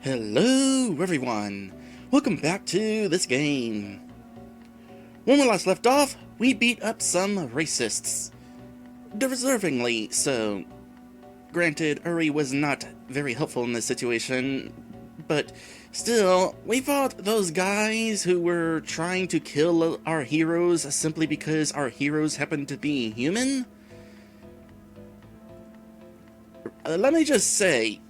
Hello everyone! Welcome back to this game. When we last left off, we beat up some racists. Deservingly so. Granted, Uri was not very helpful in this situation, but still, we fought those guys who were trying to kill our heroes simply because our heroes happened to be human? Let me just say,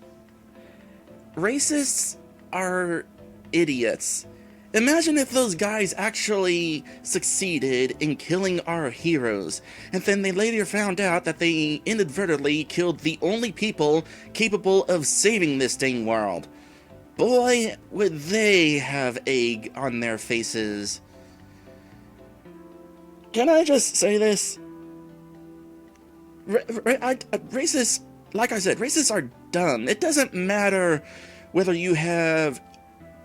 racists are idiots. Imagine if those guys actually succeeded in killing our heroes, and then they later found out that they inadvertently killed the only people capable of saving this dang world. Boy, would they have egg on their faces. Can I just say this? Racists, like I said, racists are dumb. It doesn't matter whether you have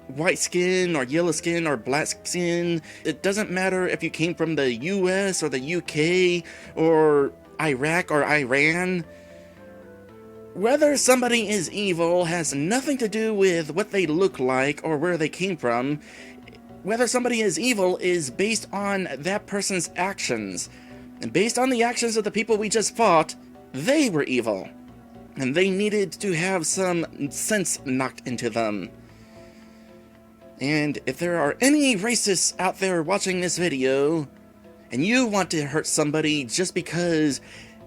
white skin or yellow skin or black skin. It doesn't matter if you came from the US or the UK or Iraq or Iran. Whether somebody is evil has nothing to do with what they look like or where they came from. Whether somebody is evil is based on that person's actions. And based on the actions of the people we just fought, they were evil. And they needed to have some sense knocked into them. And if there are any racists out there watching this video, and you want to hurt somebody just because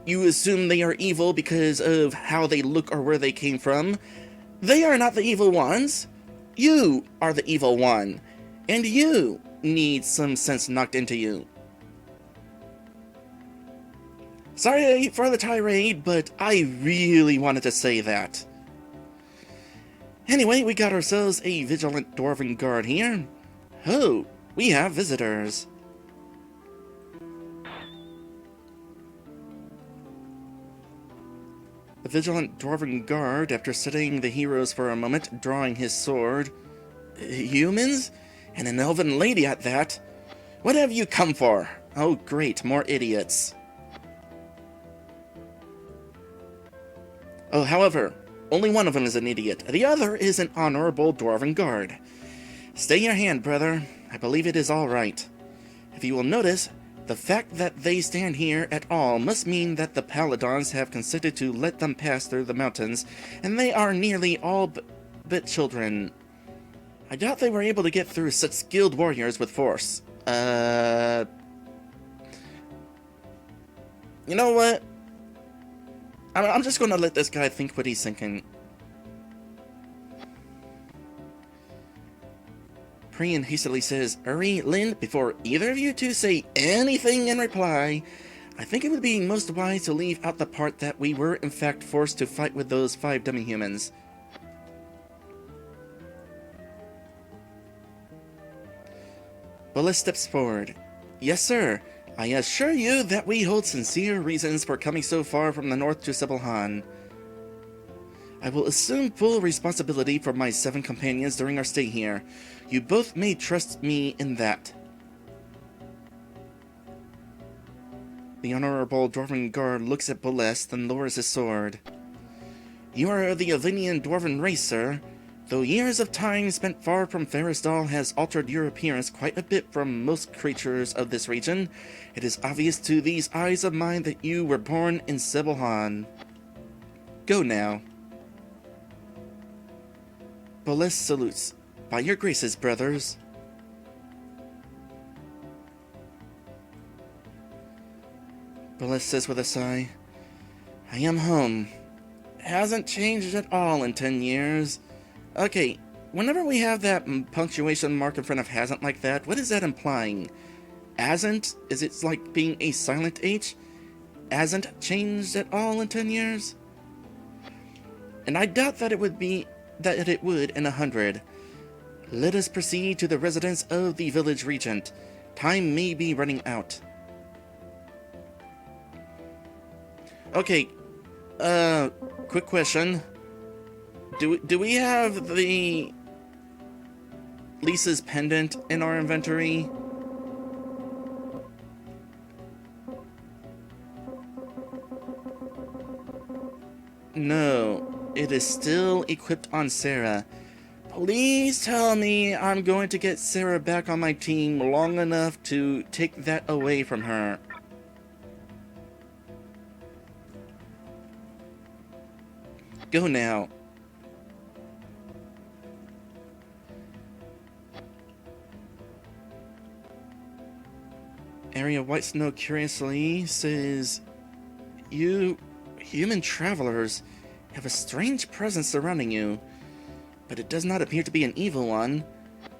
you assume they are evil because of how they look or where they came from, they are not the evil ones. You are the evil one. And you need some sense knocked into you. Sorry for the tirade, but I really wanted to say that. Anyway, we got ourselves a vigilant dwarven guard here. Oh, we have visitors. The vigilant dwarven guard, after studying the heroes for a moment, drawing his sword. Humans? And an elven lady at that? What have you come for? Oh great, more idiots. Oh, however, only one of them is an idiot. The other is an honorable dwarven guard. Stay your hand, brother. I believe it is all right. If you will notice, the fact that they stand here at all must mean that the paladins have consented to let them pass through the mountains, and they are nearly all but children. I doubt they were able to get through such skilled warriors with force. You know what? I'm just gonna let this guy think what he's thinking. Priyan hastily says, Uri, Lynn, before either of you two say anything in reply, I think it would be most wise to leave out the part that we were in fact forced to fight with those 5 dummy humans. Bullis steps forward. Yes, sir. I assure you that we hold sincere reasons for coming so far from the north to Sebelhan. I will assume full responsibility for my 7 companions during our stay here. You both may trust me in that. The Honorable Dwarven Guard looks at Bullis, then lowers his sword. You are of the Avinian Dwarven race, sir. Though years of time spent far from Ferrisdal has altered your appearance quite a bit from most creatures of this region, it is obvious to these eyes of mine that you were born in Sebelhan. Go now. Bullis salutes. By your graces, brothers. Bullis says with a sigh, I am home. Hasn't changed at all in 10 years. Okay, whenever we have that punctuation mark in front of hasn't like that, what is that implying? Hasn't? Is it like being a silent H? Hasn't changed at all in 10 years? And I doubt that it would in 100. Let us proceed to the residence of the village regent. Time may be running out. Okay, quick question. Do we have the Lisa's pendant in our inventory? No, it is still equipped on Sarah. Please tell me I'm going to get Sarah back on my team long enough to take that away from her. Go now. Area White Snow curiously says, "You human travelers have a strange presence surrounding you, but it does not appear to be an evil one.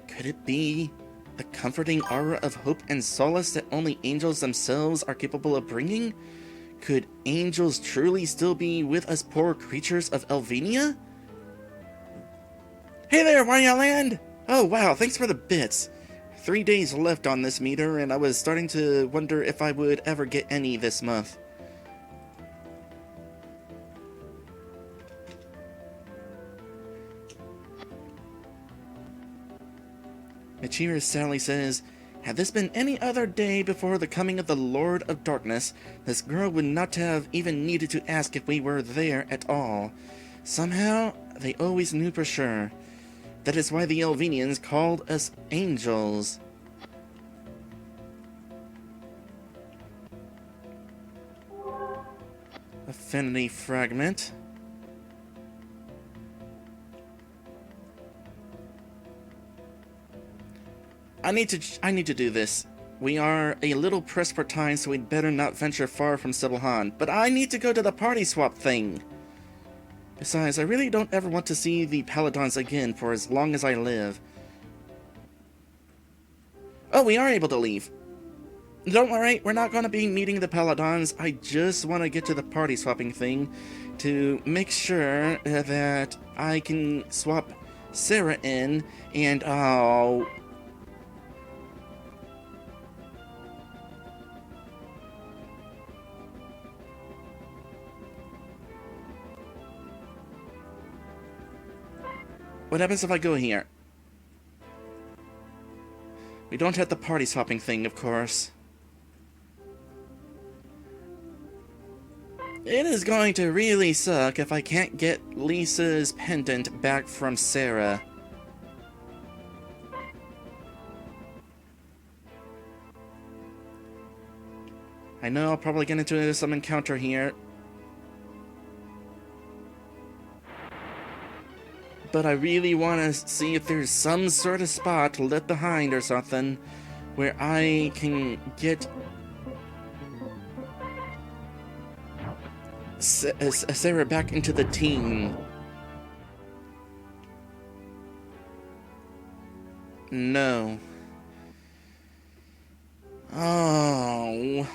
Could it be the comforting aura of hope and solace that only angels themselves are capable of bringing? Could angels truly still be with us poor creatures of Elvenia?" Hey there, where you land? Oh wow, thanks for the bits. 3 days left on this meter, and I was starting to wonder if I would ever get any this month. Michiru sadly says, "Had this been any other day before the coming of the Lord of Darkness, this girl would not have even needed to ask if we were there at all. Somehow, they always knew for sure. That is why the Elvenians called us angels." Affinity fragment. I need to do this. We are a little pressed for time, so we'd better not venture far from Sibelhan. But I need to go to the party swap thing. Besides, I really don't ever want to see the Paladins again for as long as I live. Oh, we are able to leave. Don't worry, we're not going to be meeting the Paladins. I just want to get to the party swapping thing to make sure that I can swap Sarah in, and oh... What happens if I go here? We don't have the party swapping thing, of course. It is going to really suck if I can't get Lisa's pendant back from Sarah. I know I'll probably get into some encounter here. But I really want to see if there's some sort of spot left behind or something where I can get Sarah back into the team. No. Oh.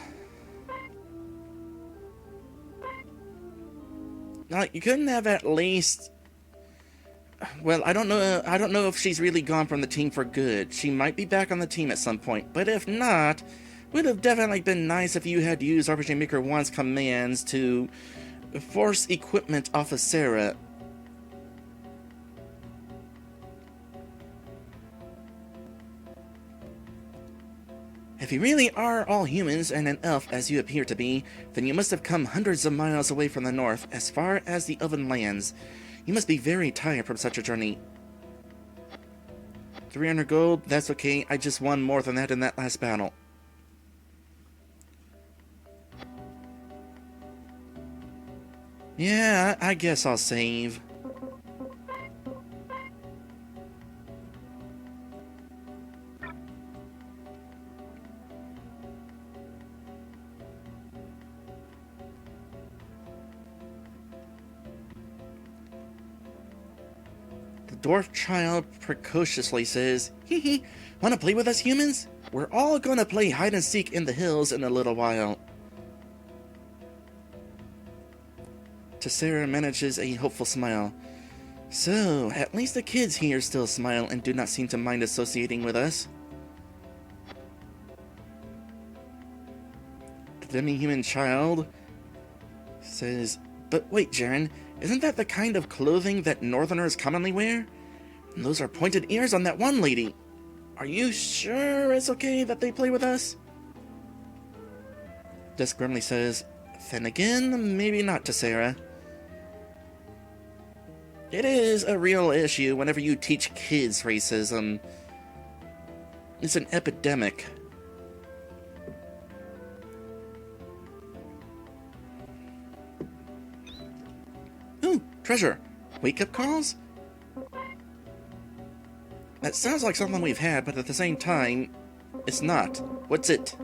Like, you couldn't have at least... Well, I don't know if she's really gone from the team for good. She might be back on the team at some point, but if not, it would have definitely been nice if you had used RPG Maker 1's commands to force equipment off of Sarah. If you really are all humans and an elf as you appear to be, then you must have come hundreds of miles away from the north, as far as the Elven lands. You must be very tired from such a journey. 300 gold, that's okay. I just won more than that in that last battle. Yeah, I guess I'll save. Dwarf child precociously says, "Hee hee, wanna play with us humans? We're all gonna play hide and seek in the hills in a little while." Tessera manages a hopeful smile. "So, at least the kids here still smile and do not seem to mind associating with us." The demi-human child says, "But wait, Jaren, isn't that the kind of clothing that Northerners commonly wear? And those are pointed ears on that one lady. Are you sure it's okay that they play with us?" Dusk grimly says, "Then again, maybe not, Tessera. It is a real issue whenever you teach kids racism. It's an epidemic. Ooh, treasure. Wake-up calls? That sounds like something we've had, but at the same time, it's not. What's it?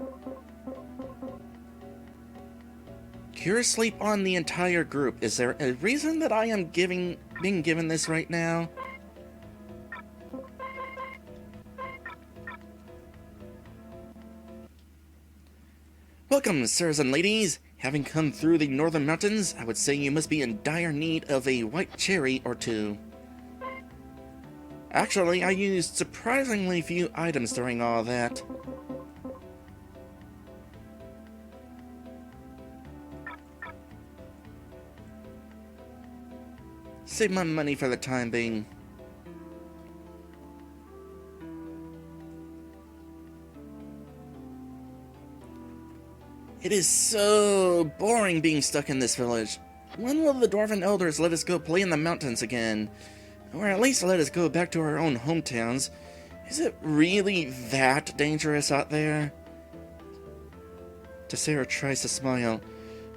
Cure sleep on the entire group. Is there a reason that I am being given this right now? Welcome, sirs and ladies. Having come through the northern mountains, I would say you must be in dire need of a white cherry or two. Actually, I used surprisingly few items during all that. Save my money for the time being. It is so boring being stuck in this village. When will the Dwarven Elders let us go play in the mountains again? Or at least let us go back to our own hometowns. Is it really that dangerous out there? Tessera tries to smile.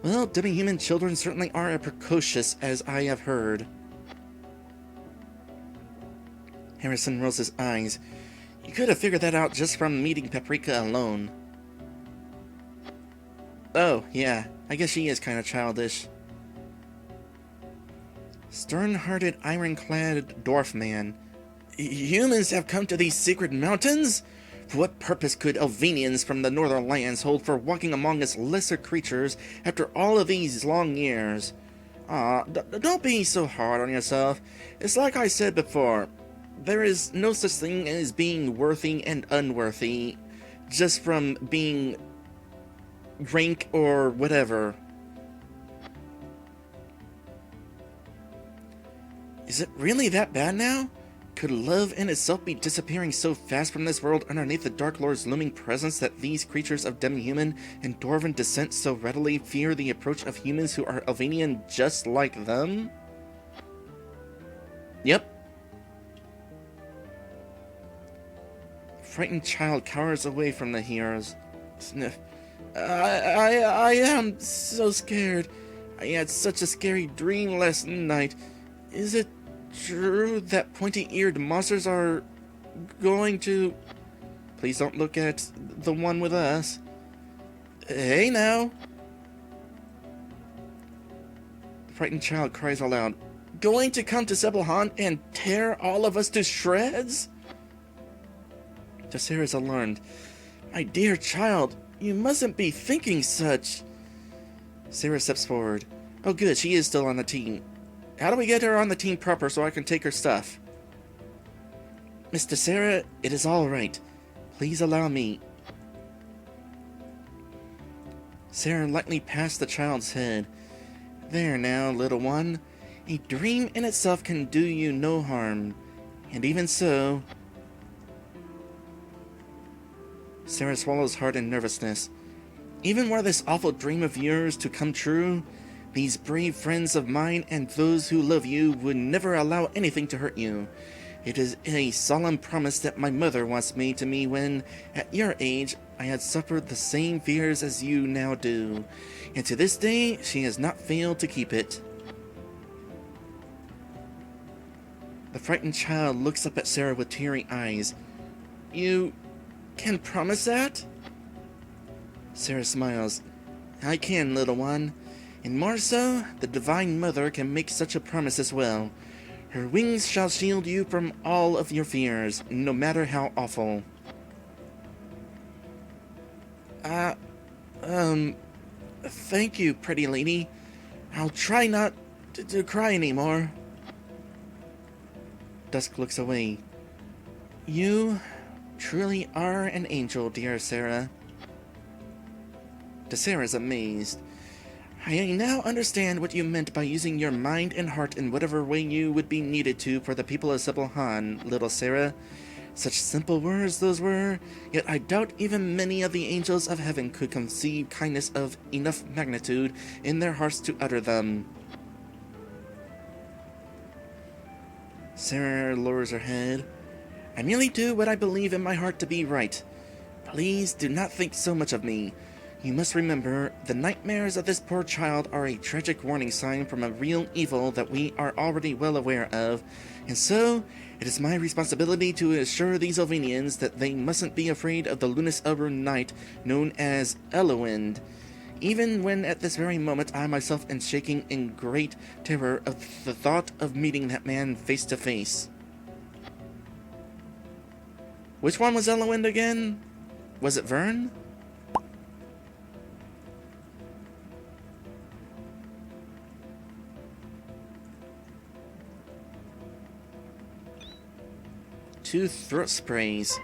Well, demi-human children certainly are as precocious as I have heard. Harrison rolls his eyes. You could have figured that out just from meeting Paprika alone. Oh, yeah, I guess she is kind of childish. Stern-hearted, iron-clad dwarf man. Humans have come to these secret mountains? For what purpose could Elvenians from the northern lands hold for walking among us lesser creatures after all of these long years? Don't be so hard on yourself. It's like I said before. There is no such thing as being worthy and unworthy just from being rank or whatever. Is it really that bad now? Could love in itself be disappearing so fast from this world underneath the Dark Lord's looming presence that these creatures of demi-human and dwarven descent so readily fear the approach of humans who are Elvenian just like them? Yep. Frightened child cowers away from the heroes. Sniff. I am so scared. I had such a scary dream last night. Is it true that pointy-eared monsters are going to... Please don't look at the one with us. Hey now. The frightened child cries aloud. Going to come to Sebelhan and tear all of us to shreds? Tessera's alarmed. My dear child, you mustn't be thinking such. Sarah steps forward. Oh good, she is still on the team. How do we get her on the team proper so I can take her stuff? Miss Tessera, it is all right. Please allow me. Sarah lightly passed the child's head. There now, little one. A dream in itself can do you no harm. And even so... Sarah swallows hard in nervousness. Even were this awful dream of yours to come true, these brave friends of mine and those who love you would never allow anything to hurt you. It is a solemn promise that my mother once made to me when, at your age, I had suffered the same fears as you now do, and to this day she has not failed to keep it. The frightened child looks up at Sarah with teary eyes. You can promise that? Sarah smiles. I can, little one. And more so, the Divine Mother can make such a promise as well. Her wings shall shield you from all of your fears, no matter how awful. Thank you, pretty lady. I'll try not to cry anymore. Dusk looks away. You truly are an angel, dear Sarah. Tessera's amazed. I now understand what you meant by using your mind and heart in whatever way you would be needed to for the people of Sebelhan, little Sarah. Such simple words those were, yet I doubt even many of the angels of heaven could conceive kindness of enough magnitude in their hearts to utter them. Sarah lowers her head. I merely do what I believe in my heart to be right. Please do not think so much of me. You must remember, the nightmares of this poor child are a tragic warning sign from a real evil that we are already well aware of, and so it is my responsibility to assure these Ovenians that they mustn't be afraid of the luminous elder knight known as Elowind, even when at this very moment I myself am shaking in great terror of the thought of meeting that man face to face. Which one was Elowind again? Was it Vern? Two throat sprays.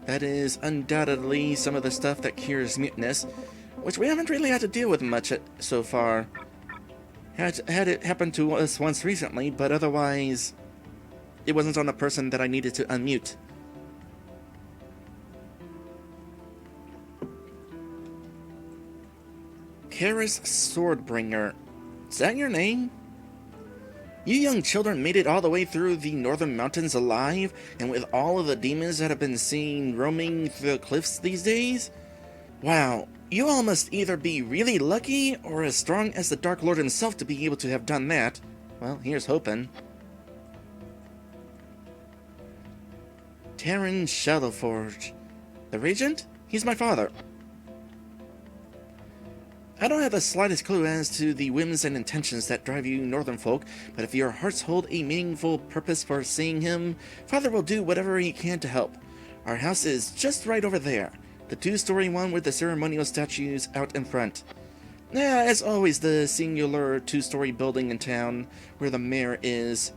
That is undoubtedly some of the stuff that cures mutinous, which we haven't really had to deal with much so far. Had it happen to us once recently, but otherwise, it wasn't on a person that I needed to unmute. Kara's Swordbringer. Is that your name? You young children made it all the way through the northern mountains alive, and with all of the demons that have been seen roaming the cliffs these days? Wow, you all must either be really lucky, or as strong as the Dark Lord himself to be able to have done that. Well, here's hoping. Terran Shadowforge. The Regent? He's my father. I don't have the slightest clue as to the whims and intentions that drive you northern folk, but if your hearts hold a meaningful purpose for seeing him, Father will do whatever he can to help. Our house is just right over there, the two-story one with the ceremonial statues out in front. Yeah, as always, the singular two-story building in town where the mayor is.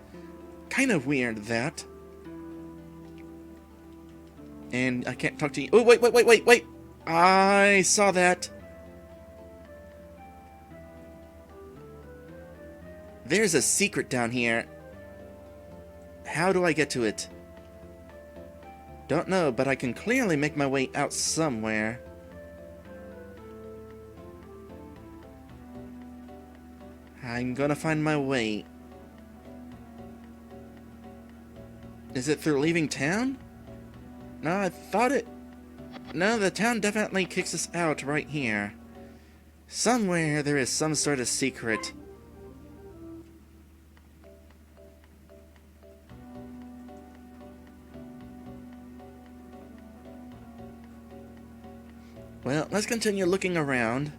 Kind of weird, that. And I can't talk to you. Oh, wait! I saw that. There's a secret down here. How do I get to it? Don't know, but I can clearly make my way out somewhere. I'm gonna find my way. Is it through leaving town? No, I thought it... No, the town definitely kicks us out right here. Somewhere there is some sort of secret. Well, let's continue looking around.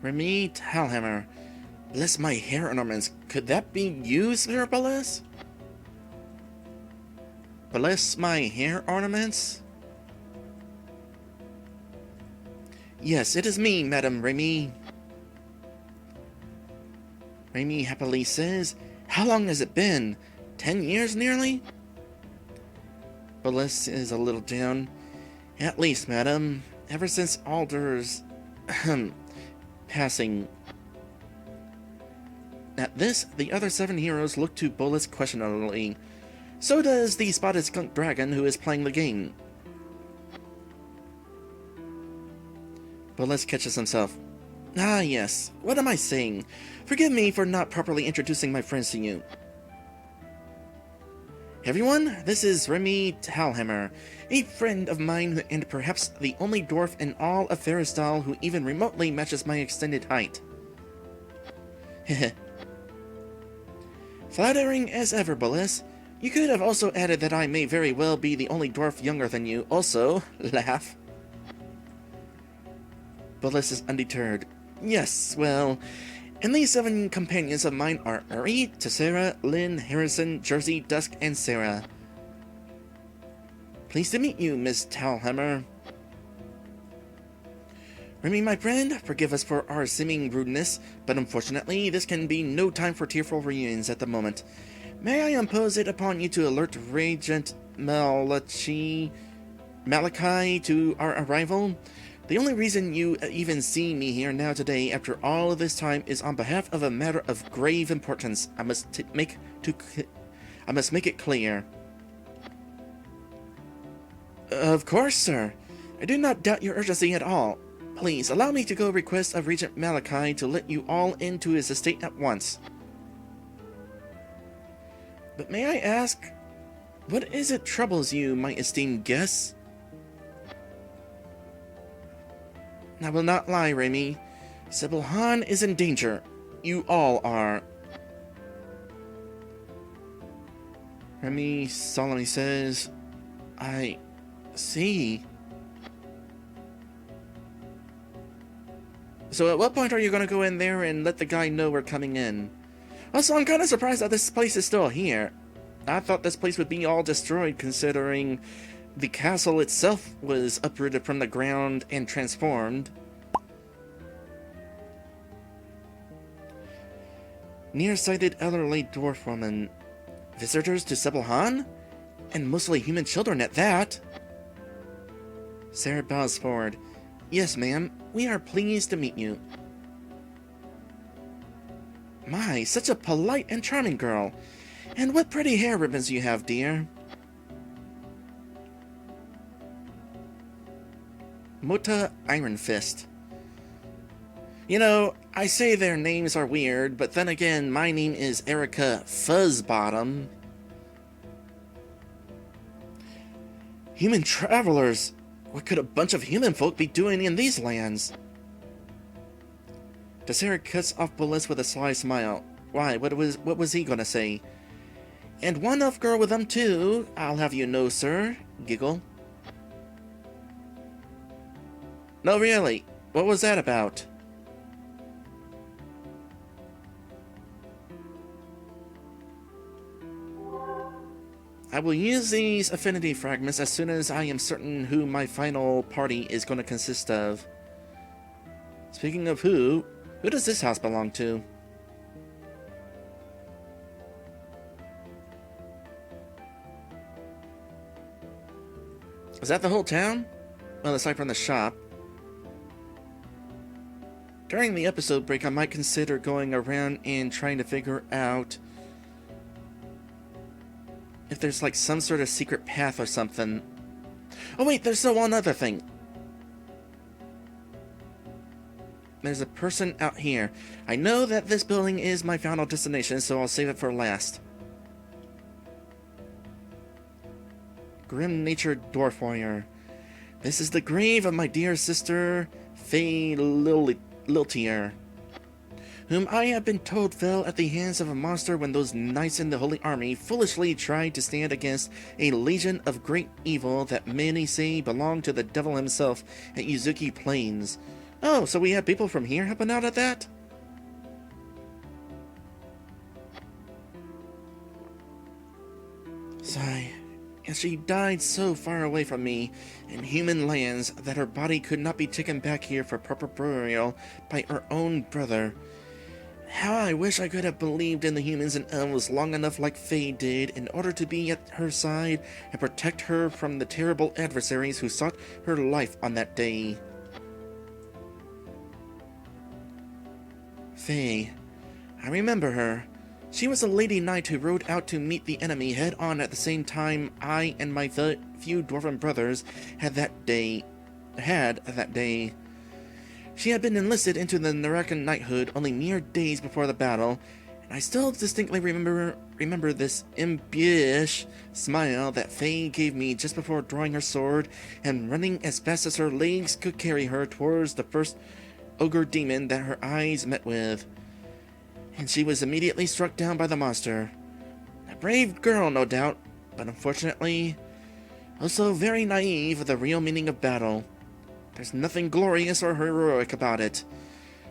Remy Talhammer. Bless my hair ornaments. Could that be you, Sir Bless? Bless my hair ornaments? Yes, it is me, Madame Remy. Remy happily says, how long has it been? 10 years nearly? Bless is a little down. At least, madam, ever since Alder's passing. At this, the other 7 heroes look to Bolus questioningly. So does the spotted skunk dragon who is playing the game. Bolus catches himself. Ah, yes. What am I saying? Forgive me for not properly introducing my friends to you. Everyone, this is Remy Talhammer, a friend of mine and perhaps the only dwarf in all of Ferristal who even remotely matches my extended height. Heh. Flattering as ever, Bolus. You could have also added that I may very well be the only dwarf younger than you, also. Laugh. Bolus is undeterred. Yes, well... And these 7 companions of mine are Uri, Tessera, Lynn, Harrison, Jersey, Dusk, and Sarah. Pleased to meet you, Miss Talhammer. Remy, my friend, forgive us for our seeming rudeness, but unfortunately, this can be no time for tearful reunions at the moment. May I impose it upon you to alert Regent Malachi to our arrival? The only reason you even see me here now today after all of this time is on behalf of a matter of grave importance. I must make it clear. Of course, sir. I do not doubt your urgency at all. Please, allow me to go request of Regent Malachi to let you all into his estate at once. But may I ask, what is it troubles you, my esteemed guests? I will not lie, Remy. Sybil Han is in danger. You all are. Remy solemnly says, I see. So at what point are you going to go in there and let the guy know we're coming in? Also, I'm kind of surprised that this place is still here. I thought this place would be all destroyed, considering the castle itself was uprooted from the ground and transformed. Nearsighted elderly dwarf woman. Visitors to Sybil Han? And mostly human children at that. Sarah bows forward. Yes, ma'am. We are pleased to meet you. My, such a polite and charming girl. And what pretty hair ribbons you have, dear. Mota Iron Fist. You know, I say their names are weird, but then again, my name is Erica Fuzzbottom. Human travelers! What could a bunch of human folk be doing in these lands? Tessera cuts off bullets with a sly smile. Why, what was he gonna say? And one elf girl with them too, I'll have you know, sir. Giggle. No, really. What was that about? I will use these affinity fragments as soon as I am certain who my final party is going to consist of. Speaking of who does this house belong to? Is that the whole town? Well, aside from the shop. During the episode break, I might consider going around and trying to figure out if there's like some sort of secret path or something. Oh wait, there's still one other thing. There's a person out here. I know that this building is my final destination, so I'll save it for last. Grim-natured dwarf warrior. This is the grave of my dear sister, Faye Liltier, whom I have been told fell at the hands of a monster when those knights in the Holy Army foolishly tried to stand against a legion of great evil that many say belonged to the devil himself at Yuzuki Plains. Oh, so we have people from here helping out at that? Sigh. And she died so far away from me in human lands that her body could not be taken back here for proper burial by her own brother. How I wish I could have believed in the humans and elves long enough like Faye did in order to be at her side and protect her from the terrible adversaries who sought her life on that day. Faye. I remember her. She was a lady knight who rode out to meet the enemy head-on at the same time I and my few dwarven brothers had that day. She had been enlisted into the Narakan knighthood only mere days before the battle, and I still distinctly remember this impish smile that Faye gave me just before drawing her sword and running as fast as her legs could carry her towards the first ogre demon that her eyes met with. And she was immediately struck down by the monster. A brave girl, no doubt, but unfortunately, also very naive of the real meaning of battle. There's nothing glorious or heroic about it.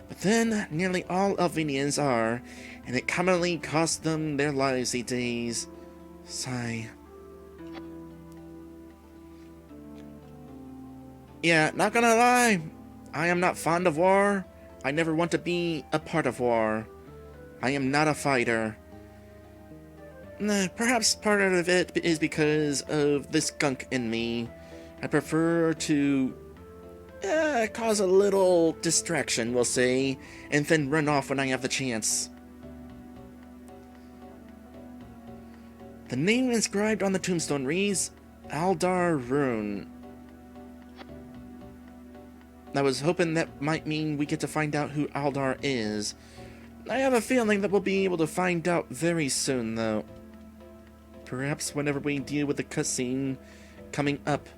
But then, nearly all Elvenians are, and it commonly costs them their lives these days. Sigh. Yeah, not gonna lie, I am not fond of war. I never want to be a part of war. I am not a fighter. Perhaps part of it is because of the skunk in me. I prefer to cause a little distraction, we'll say, and then run off when I have the chance. The name inscribed on the tombstone reads Aldar Rune. I was hoping that might mean we get to find out who Aldar is. I have a feeling that we'll be able to find out very soon, though. Perhaps whenever we deal with the cutscene coming up.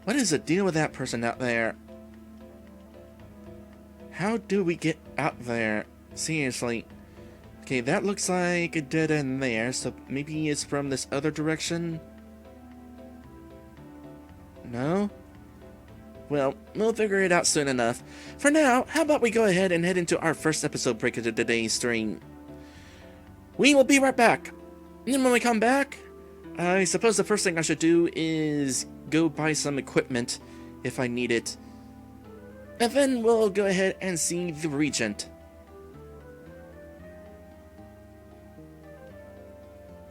What is the deal with that person out there? How do we get out there? Seriously. Okay, that looks like a dead end there, so maybe it's from this other direction? No? Well, we'll figure it out soon enough. For now, how about we go ahead and head into our first episode break of today's stream. We will be right back. And when we come back, I suppose the first thing I should do is go buy some equipment if I need it. And then we'll go ahead and see the Regent.